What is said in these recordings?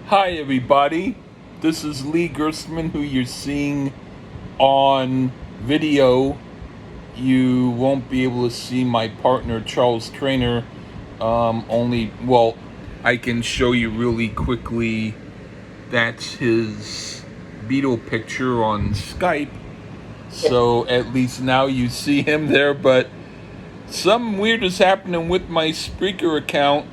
Hi, everybody. This is Lee Gerstmann, who you're seeing on video. You won't be able to see my partner, Charles Traynor. I can show you really quickly. That's his Beetle picture on Skype. So at least now you see him there, but something weird is happening with my Spreaker account,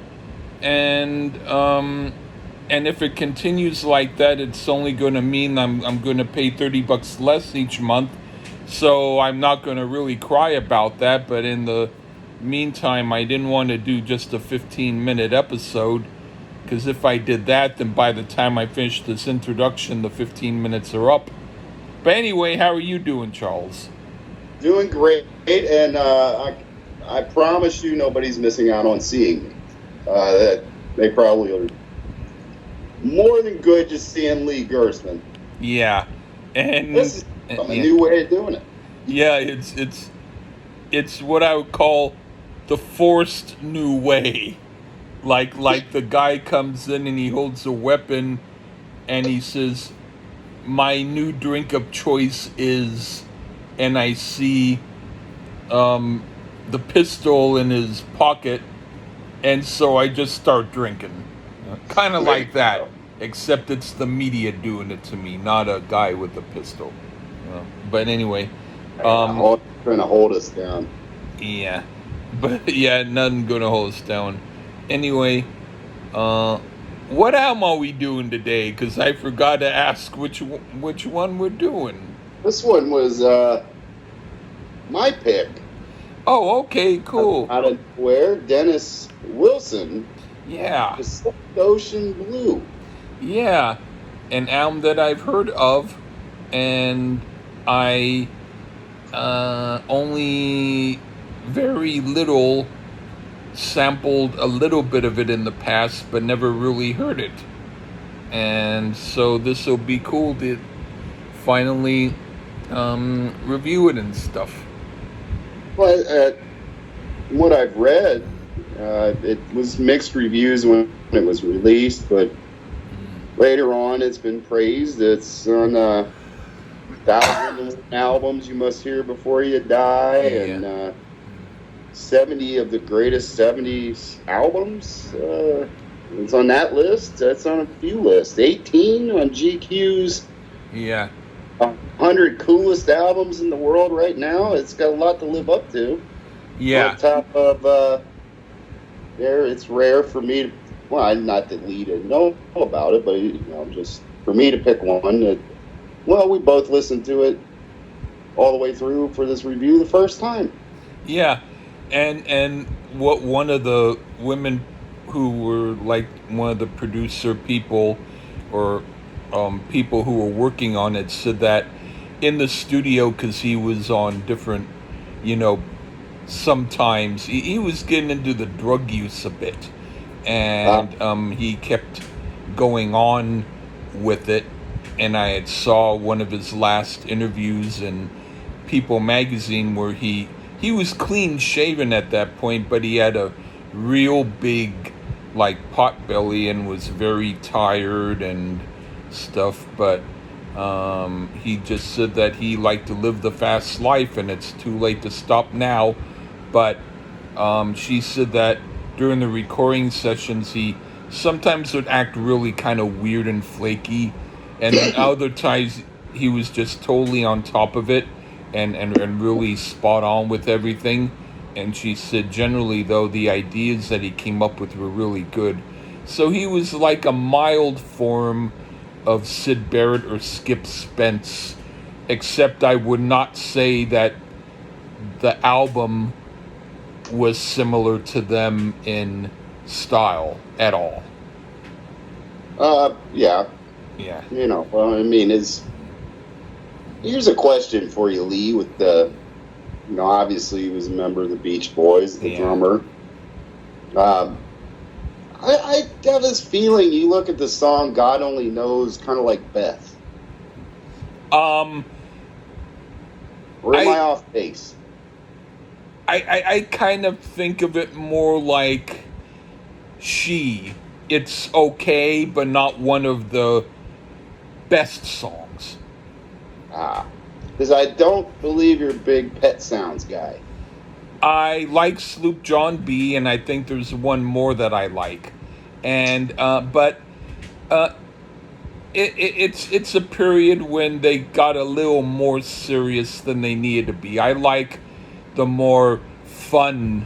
and if it continues like that, it's only going to mean I'm going to pay $30 less each month. So I'm not going to really cry about that. But in the meantime, I didn't want to do just a 15-minute episode, because if I did that, then by the time I finish this introduction, the 15 minutes are up. But anyway, how are you doing, Charles? Doing great, and I promise you, nobody's missing out on seeing me. They probably are more than good just seeing Lee Gerstmann. Yeah, and this is a new way of doing it. Yeah, it's what I would call the forced new way. Like the guy comes in and he holds a weapon, and he says, "My new drink of choice is," and I see the pistol in his pocket, and so I just start drinking. Kind of like that, except it's the media doing it to me, not a guy with a pistol. But anyway, trying to hold us down. Yeah, but yeah, nothing gonna hold us down. Anyway, what album are we doing today? Because I forgot to ask which one we're doing. This one was my pick. Oh, okay, cool. Out of nowhere, Dennis Wilson. Yeah. Pacific Ocean Blue. Yeah, an album that I've heard of, and I only very little sampled a little bit of it in the past, but never really heard it. And so this will be cool to finally review it and stuff. Well, what I've read, it was mixed reviews when it was released, but later on it's been praised. It's on 1,000 albums you must hear before you die, and 70 of the greatest 70s albums. It's on that list. That's on a few lists. 18 on GQ's 100 coolest albums in the world right now. It's got a lot to live up to. Yeah. On top of there, it's rare for me to, well, not that Lee didn't know about it, but just for me to pick one that, well, we both listened to it all the way through for this review the first time. Yeah. And what one of the women who were like one of the producer people or people who were working on it said that in the studio, because he was on different, sometimes he was getting into the drug use a bit, and he kept going on with it. And I had saw one of his last interviews in People magazine where he was clean shaven at that point, but he had a real big pot belly and was very tired and stuff. But he just said that he liked to live the fast life, and it's too late to stop now. But she said that during the recording sessions, he sometimes would act really kind of weird and flaky, and then other times he was just totally on top of it and really spot on with everything. And she said generally, though, the ideas that he came up with were really good. So he was like a mild form of Syd Barrett or Skip Spence, except I would not say that the album was similar to them in style at all. Yeah. Well, I mean, here's a question for you, Lee, with the, obviously he was a member of the Beach Boys, the drummer. I have this feeling you look at the song God Only Knows kind of like Beth. Or am I off base? I kind of think of it more like She it's okay, but not one of the best songs. Because I don't believe you're a big Pet Sounds guy. I like Sloop John B, and I think there's one more that I like, and but it's a period when they got a little more serious than they needed to be. I like the more fun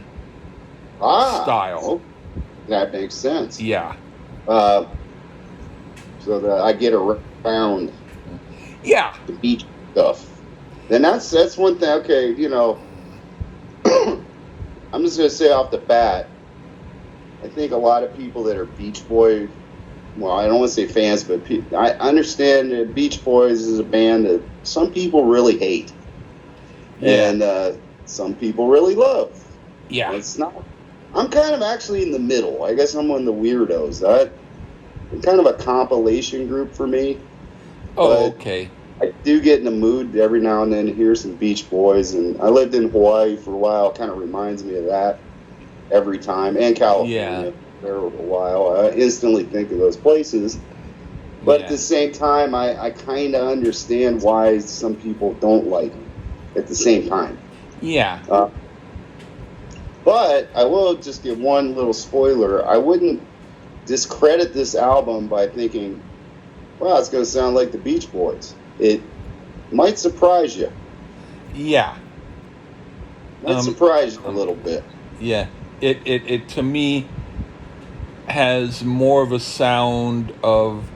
style. Oh, that makes sense. Yeah. So that I get around Yeah. the beach stuff. Then that's one thing. Okay, I'm just gonna say off the bat, I think a lot of people that are Beach Boy, well, I don't want to say fans, but I understand that Beach Boys is a band that some people really hate, and some people really love. Yeah. It's not. I'm kind of actually in the middle. I guess I'm one of the weirdos. I'm kind of a compilation group for me. Oh, okay. I do get in the mood every now and then to hear some Beach Boys, and I lived in Hawaii for a while. It kind of reminds me of that every time, and California there for a while. I instantly think of those places. But at the same time, I kind of understand why some people don't like them at the same time. Yeah. But I will just give one little spoiler. I wouldn't discredit this album by thinking, wow, it's going to sound like the Beach Boys. It might surprise you. Yeah. Might surprise you a little bit. Yeah. It to me has more of a sound of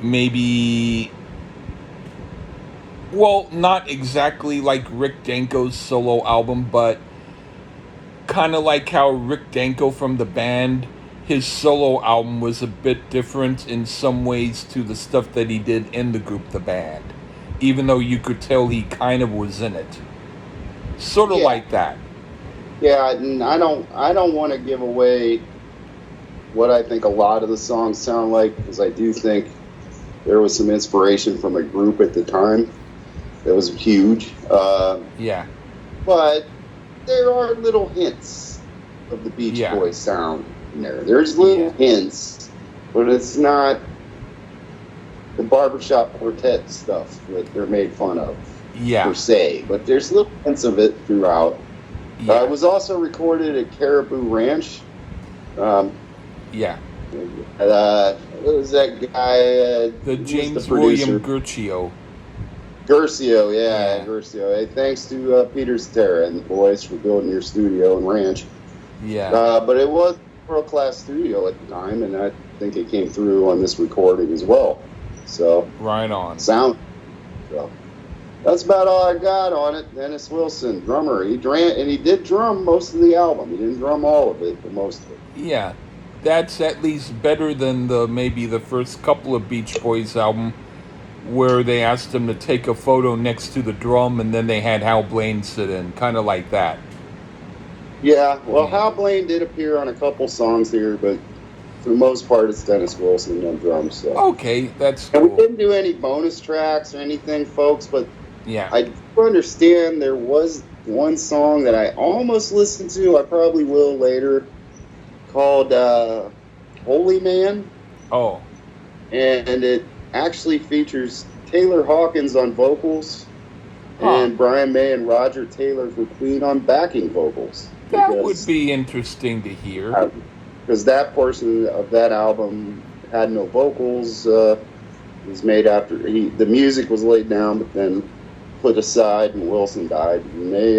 maybe, well, not exactly like Rick Danko's solo album, but kind of like how Rick Danko from the band, his solo album was a bit different in some ways to the stuff that he did in the group, the band, even though you could tell he kind of was in it. Sort of like that. Yeah, and I don't want to give away what I think a lot of the songs sound like, because I do think there was some inspiration from a group at the time that was huge. Yeah. But there are little hints of the Beach Boys sound in there. There's little hints, but it's not the barbershop quartet stuff that they're made fun of, per se. But there's little hints of it throughout. It was also recorded at Caribou Ranch. What was that guy? The James William Guercio. Guercio. Hey, thanks to Peter Cetera and the boys for building your studio and ranch. But it was a world-class studio at the time, and I think it came through on this recording as well. So right on. Sound. So that's about all I got on it. Dennis Wilson, drummer. He did drum most of the album. He didn't drum all of it, but most of it. Yeah, that's at least better than maybe the first couple of Beach Boys album, where they asked him to take a photo next to the drum, and then they had Hal Blaine sit in, kind of like that. Yeah, well, Hal Blaine did appear on a couple songs here, but for the most part, it's Dennis Wilson on drums. So. Okay, that's cool. And we didn't do any bonus tracks or anything, folks, but I do understand there was one song that I almost listened to, I probably will later, called Holy Man. Oh. And it actually features Taylor Hawkins on vocals and Brian May and Roger Taylor for Queen on backing vocals. That would be interesting to hear. Because that portion of that album had no vocals. It was made after the music was laid down, but then put aside, and Wilson died. And they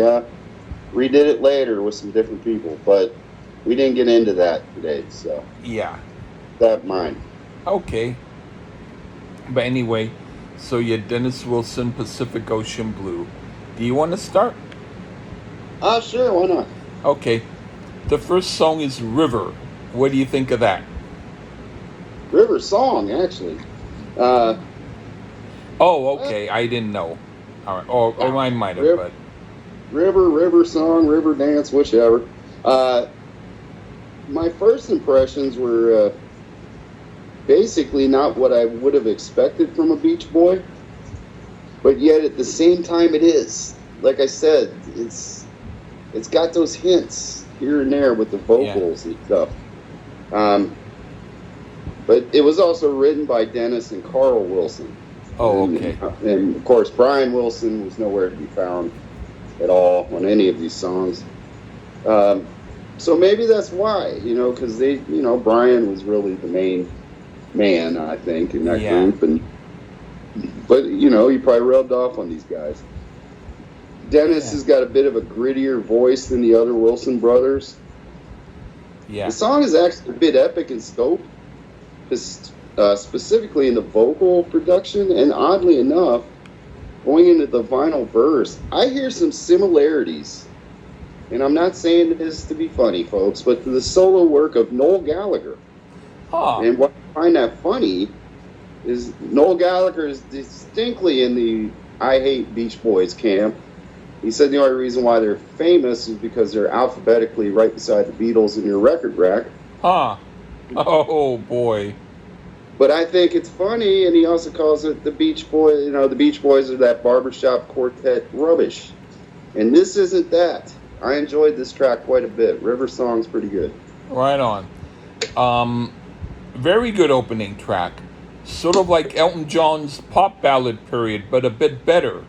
redid it later with some different people. But we didn't get into that today, so. Yeah. That mine. Okay. But anyway, so you had Dennis Wilson, Pacific Ocean Blue. Do you want to start? Sure, why not? Okay. The first song is River. What do you think of that? River song, actually. Oh, okay. I didn't know. All right. Or I might have, but. River song, river dance, whichever. My first impressions were basically not what I would have expected from a Beach Boy, but yet at the same time it is. Like I said, it's got those hints here and there with the Yeah. vocals and stuff. But it was also written by Dennis and Carl Wilson. Oh, okay. And of course, Brian Wilson was nowhere to be found at all on any of these songs. So maybe that's why, because Brian was really the main man, I think, in that group. But he probably rubbed off on these guys. Dennis has got a bit of a grittier voice than the other Wilson brothers. Yeah. The song is actually a bit epic in scope, specifically in the vocal production, and oddly enough, going into the final verse, I hear some similarities, and I'm not saying this to be funny, folks, but to the solo work of Noel Gallagher. And what I find that funny is Noel Gallagher is distinctly in the I Hate Beach Boys camp. He said the only reason why they're famous is because they're alphabetically right beside the Beatles in your record rack. Oh, boy. But I think it's funny, and he also calls it the Beach Boys. The Beach Boys are that barbershop quartet rubbish. And this isn't that. I enjoyed this track quite a bit. River Song's pretty good. Right on. Very good opening track. Sort of like Elton John's pop ballad period, but a bit better.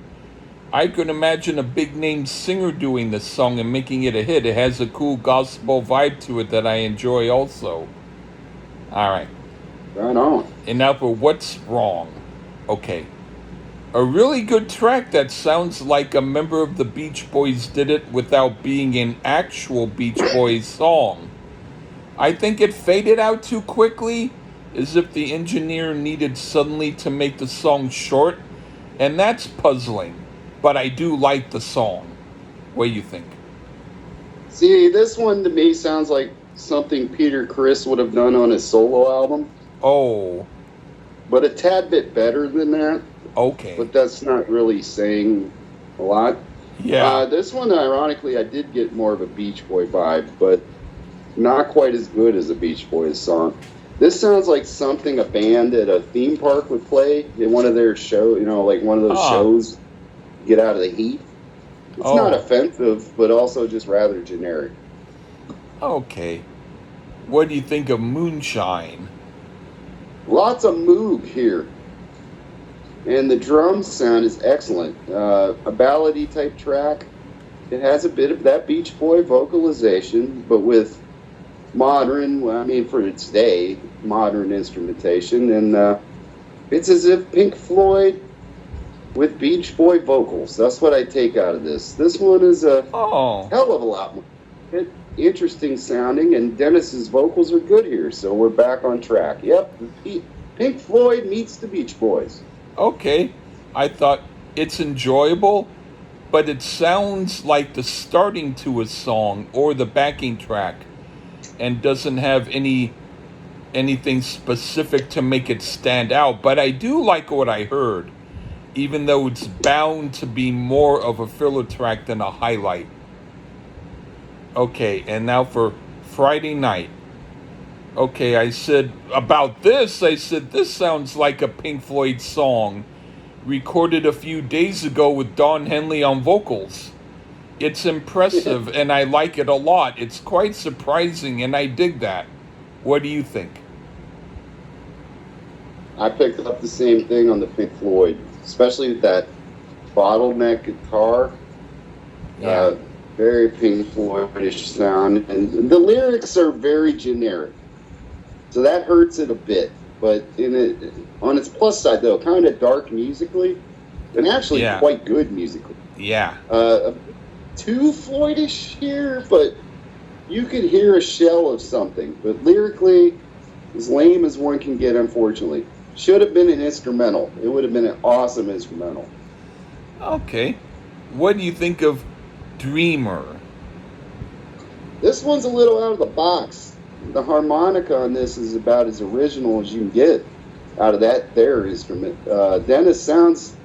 I could imagine a big-name singer doing this song and making it a hit. It has a cool gospel vibe to it that I enjoy also. All right. Right on. And now for What's Wrong. Okay. A really good track that sounds like a member of the Beach Boys did it without being an actual Beach Boys song. I think it faded out too quickly, as if the engineer needed suddenly to make the song short, and that's puzzling. But I do like the song. What do you think? See, this one to me sounds like something Peter Criss would have done on his solo album. Oh. But a tad bit better than that. Okay. But that's not really saying a lot. Yeah. This one, ironically, I did get more of a Beach Boy vibe, but not quite as good as a Beach Boys song. This sounds like something a band at a theme park would play in one of their shows, like one of those shows, get out of the heat. It's not offensive, but also just rather generic. Okay. What do you think of Moonshine? Lots of moog here. And the drum sound is excellent. A ballady type track. It has a bit of that Beach Boy vocalization, but with modern, for its day, modern instrumentation. And it's as if Pink Floyd with Beach Boy vocals. That's what I take out of this. This one is a hell of a lot more interesting sounding, and Dennis's vocals are good here, so we're back on track. Yep, Pink Floyd meets the Beach Boys. Okay, I thought it's enjoyable, but it sounds like the starting to a song or the backing track, and doesn't have anything specific to make it stand out. But I do like what I heard, even though it's bound to be more of a filler track than a highlight. Okay, and now for Friday Night. Okay, I said this sounds like a Pink Floyd song recorded a few days ago with Don Henley on vocals. It's impressive, and I like it a lot. It's quite surprising, and I dig that. What do you think? I picked up the same thing on the Pink Floyd, especially with that bottleneck guitar. Yeah. Very Pink Floyd-ish sound, and the lyrics are very generic, so that hurts it a bit. But on its plus side, though, kind of dark musically, and actually quite good musically. Yeah. Too Floyd-ish here, but you could hear a shell of something. But lyrically, as lame as one can get, unfortunately. Should have been an instrumental. It would have been an awesome instrumental. Okay. What do you think of Dreamer? This one's a little out of the box. The harmonica on this is about as original as you can get out of their instrument. Dennis sounds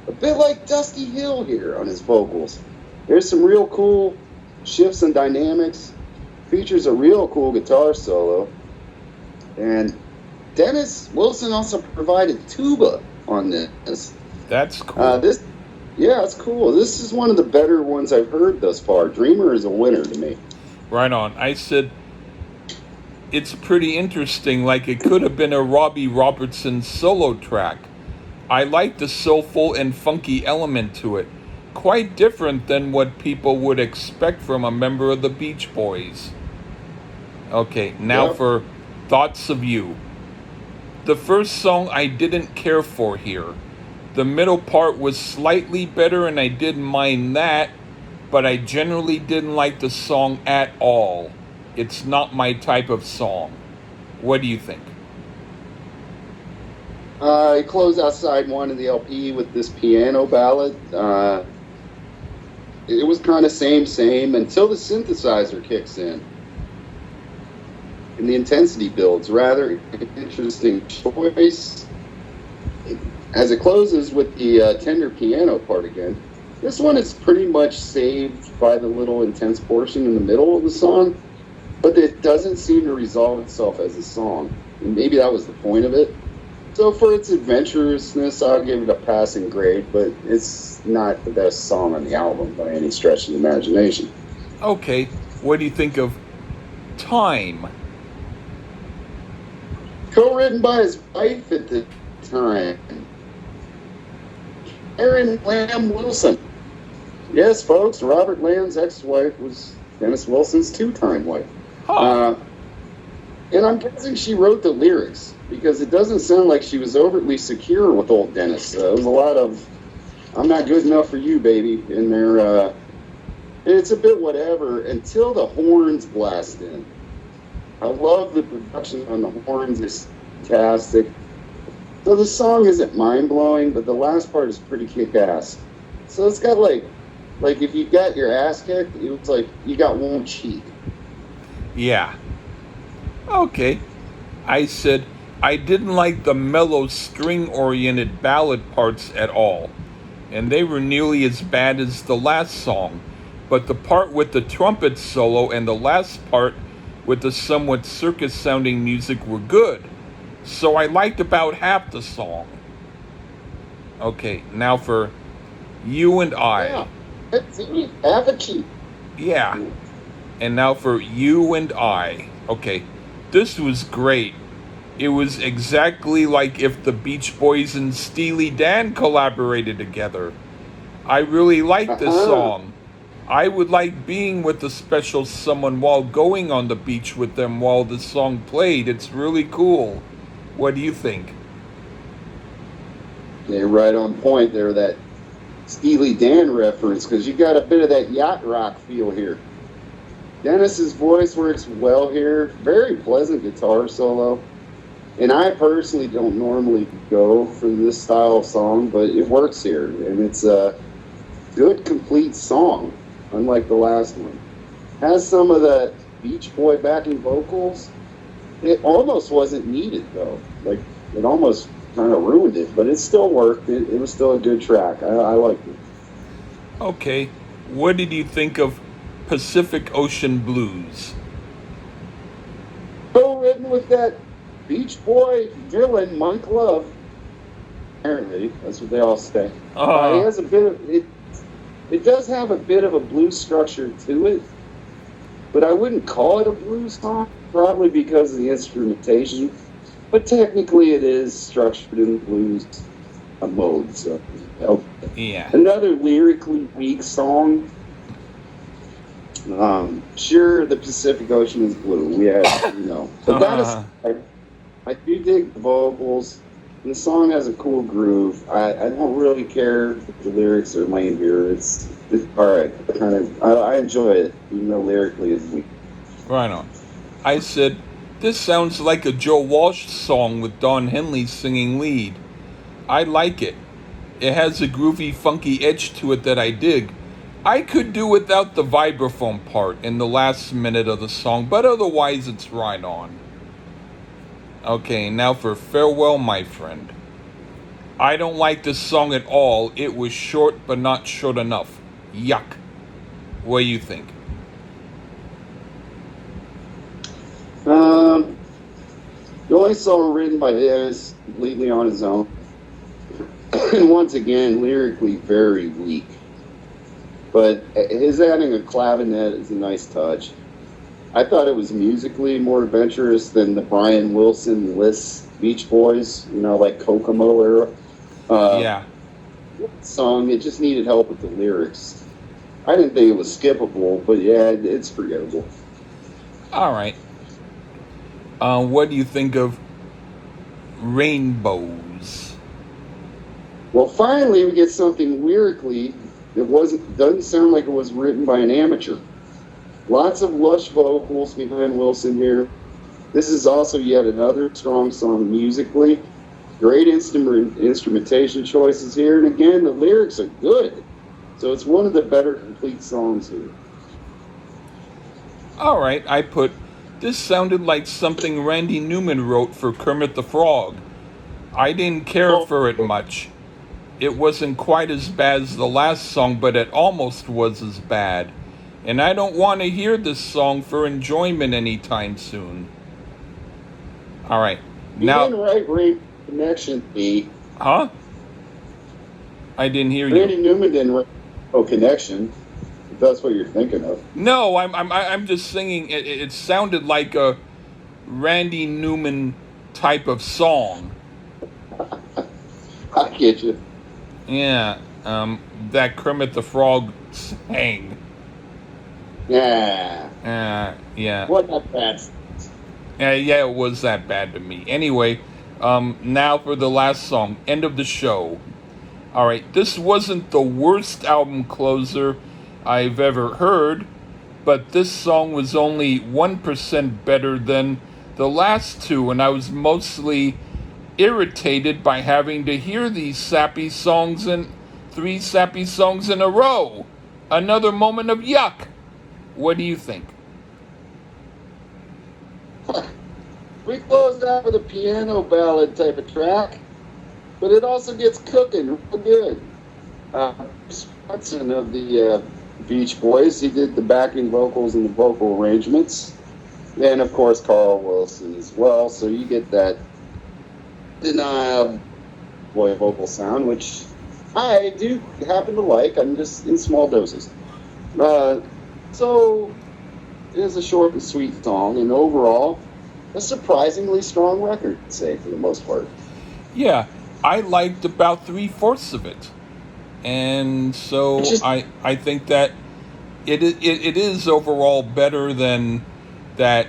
a bit like Dusty Hill here on his vocals. There's some real cool shifts and dynamics. Features a real cool guitar solo. And Dennis Wilson also provided tuba on this. That's cool. It's cool. This is one of the better ones I've heard thus far. Dreamer is a winner to me. Right on. I said it's pretty interesting, like it could have been a Robbie Robertson solo track. I like the soulful and funky element to it. Quite different than what people would expect from a member of the Beach Boys. Okay, now Yep. for Thoughts of You. The first song I didn't care for here. The middle part was slightly better and I didn't mind that, but I generally didn't like the song at all. It's not my type of song. What do you think? I close out side one of the LP with this piano ballad. It was kind of same until the synthesizer kicks in. And the intensity builds. Rather interesting choice. As it closes with the tender piano part again, this one is pretty much saved by the little intense portion in the middle of the song, but it doesn't seem to resolve itself as a song. And maybe that was the point of it. So for its adventurousness, I'll give it a passing grade, but it's not the best song on the album by any stretch of the imagination. Okay, what do you think of Time? Co-written by his wife at the time, Erin Lamb Wilson. Yes, folks, Robert Lamb's ex-wife was Dennis Wilson's two-time wife. Huh. And I'm guessing she wrote the lyrics, because it doesn't sound like she was overtly secure with old Dennis. There was a lot of, I'm not good enough for you, baby, in there. And it's a bit whatever until the horns blast in. I love the production on the horns. It's fantastic. So the song isn't mind-blowing, but the last part is pretty kick-ass. So it's got like if you got your ass kicked, it was like you got one cheek. Yeah. Okay. I said I didn't like the mellow string-oriented ballad parts at all, and they were nearly as bad as the last song, but the part with the trumpet solo and the last part with the somewhat circus-sounding music were good, so I liked about half the song. Okay, now for You and I. Yeah, that's it. Have a cheek. Yeah, and now for You and I. Okay, this was great. It was exactly like if the Beach Boys and Steely Dan collaborated together. I really like this song. I would like being with a special someone while going on the beach with them while the song played. It's really cool. What do you think? Yeah, right on point there, that Steely Dan reference, because you got a bit of that yacht rock feel here. Dennis's voice works well here. Very pleasant guitar solo. And I personally don't normally go for this style of song, but it works here. And it's a good, complete song, unlike the last one. Has some of the Beach Boy backing vocals. It almost wasn't needed, though. Like, it almost kind of ruined it, but it still worked. It was still a good track. I liked it. Okay, what did you think of Pacific Ocean Blues? Co-written with that Beach Boy villain, Mike Love. Apparently, that's what they all say. He has a bit of it. It does have a bit of a blues structure to it, but I wouldn't call it a blues song, probably because of the instrumentation. But technically, it is structured in the blues mode. So, Yeah. another lyrically weak song. Sure, the Pacific Ocean is blue. We have, but that is. I do dig the vocals. And the song has a cool groove. I don't really care if the lyrics are lame here. It's all right. I enjoy it, even though lyrically it's weak. Right on. I said, this sounds like a Joe Walsh song with Don Henley singing lead. I like it. It has a groovy, funky edge to it that I dig. I could do without the vibraphone part in the last minute of the song, but otherwise it's right on. Okay, now for Farewell, My Friend. I don't like this song at all. It was short, but not short enough. Yuck. What do you think? The only song written by him is completely on his own. And once again, lyrically very weak. But his adding a clavinet is a nice touch. I thought it was musically more adventurous than the Brian Wilson Liss Beach Boys, like Kokomo era. Yeah. Song, it just needed help with the lyrics. I didn't think it was skippable, but yeah, it's forgettable. All right. What do you think of Rainbows? Well, finally we get something lyrically that doesn't sound like it was written by an amateur. Lots of lush vocals behind Wilson here. This is also yet another strong song musically. Great instrumentation choices here, and again, the lyrics are good. So it's one of the better complete songs here. All right, this sounded like something Randy Newman wrote for Kermit the Frog. I didn't care for it much. It wasn't quite as bad as the last song, but it almost was as bad. And I don't want to hear this song for enjoyment anytime soon. All right. Now, you didn't write Connection, B. Huh? I didn't hear you. Randy Newman didn't write Connection. If that's what you're thinking of. No, I'm just singing. It sounded like a Randy Newman type of song. I get you. Yeah. That Kermit the Frog sang. Yeah. Yeah. What that bad? Yeah, it was that bad to me. Anyway, now for the last song, end of the show. All right, this wasn't the worst album closer I've ever heard, but this song was only 1% better than the last two, and I was mostly irritated by having to hear these three sappy songs in a row. Another moment of yuck. What do you think? We closed out with a piano ballad type of track, but it also gets cooking real good. Hudson of the Beach Boys, he did the backing vocals and the vocal arrangements. And of course, Carl Wilson as well. So you get that denial boy vocal sound, which I do happen to like. I'm just in small doses. So it is a short and sweet song, and overall, a surprisingly strong record, I'd say, for the most part. Yeah, I liked about 3/4 of it. And so I think that it is overall better than that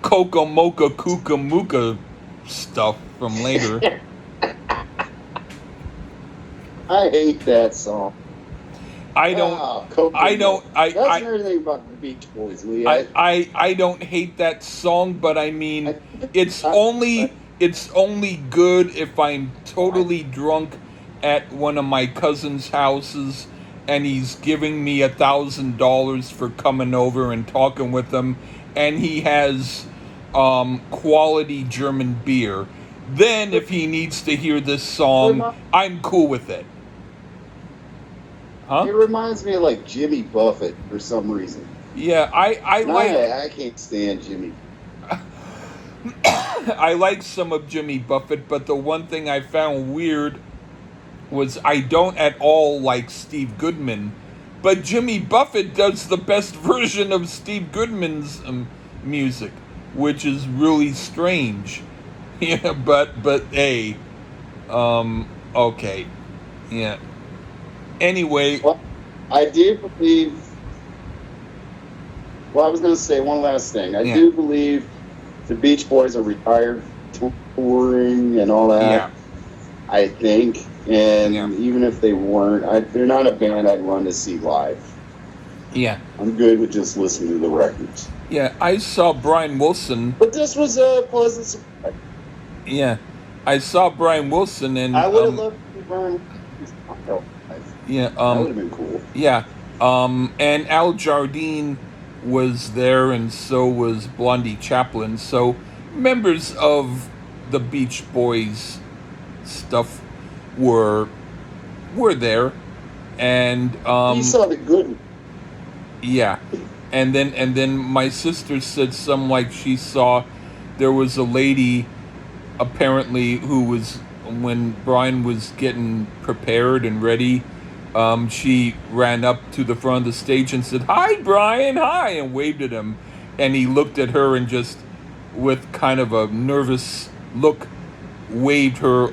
Coca Mocha Kuka Muka stuff from later. I hate that song. That's everything about the Beach Boys, Lee. I don't hate that song, but I mean, it's only good if I'm totally drunk at one of my cousin's houses and he's giving me $1,000 for coming over and talking with him, and he has quality German beer. Then if he needs to hear this song, I'm cool with it. Huh? It reminds me of like Jimmy Buffett for some reason. Yeah, I can't stand Jimmy. I like some of Jimmy Buffett, but the one thing I found weird was I don't at all like Steve Goodman, but Jimmy Buffett does the best version of Steve Goodman's music, which is really strange. Yeah, but hey, okay, yeah. Anyway, well, I do believe. Well, I was going to say one last thing. I do believe the Beach Boys are retired, touring and all that. Yeah. I think, and even if they weren't, they're not a band I'd run to see live. Yeah. I'm good with just listening to the records. Yeah, I saw Brian Wilson. But this was a pleasant surprise. Yeah, I saw Brian Wilson, and I would have loved to see Brian. Yeah, that would have been cool. Yeah, and Al Jardine was there, and so was Blondie Chaplin. So members of the Beach Boys stuff were there, and you saw the good one. Yeah, and then my sister said something like she saw there was a lady apparently who was, when Brian was getting prepared and ready, she ran up to the front of the stage and said, "Hi, Brian, hi," and waved at him. and he looked at her and just, with kind of a nervous look, waved her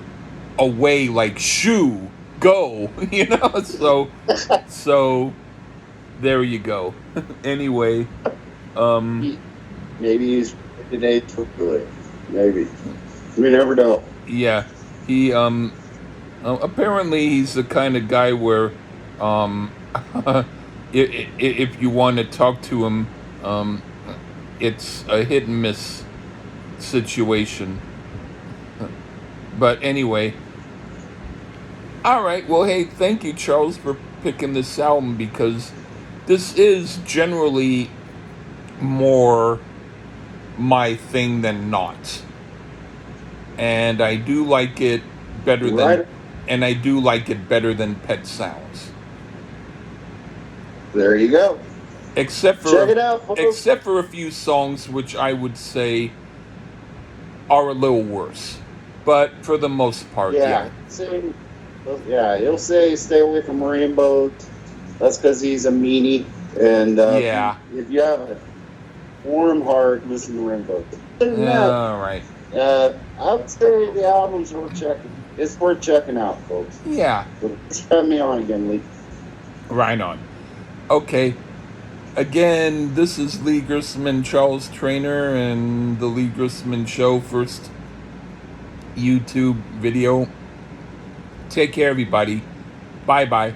away like, shoo, go. So there you go. Anyway, maybe he's today for good. Maybe we never know. yeah, he apparently he's the kind of guy where if you want to talk to him, um, it's a hit and miss situation. But anyway, all right. Well, hey, thank you, Charles, for picking this album, because this is generally more my thing than not, and I do like it better Right. and I do like it better than Pet Sounds. There you go. Except for Check it out, folks. except for a few songs which I would say are a little worse, but for the most part, yeah. He'll say stay away from rainbows. That's because he's a meanie. And Yeah. if you have a warm heart, listen to rainbows. All right. I would say the album's worth checking. It's worth checking out, folks. Yeah. Have me on again, Lee. Right on. Okay. Again, this is Lee Gerstmann, Charles Traynor, and the Lee Gerstmann Show, first YouTube video. Take care, everybody. Bye-bye.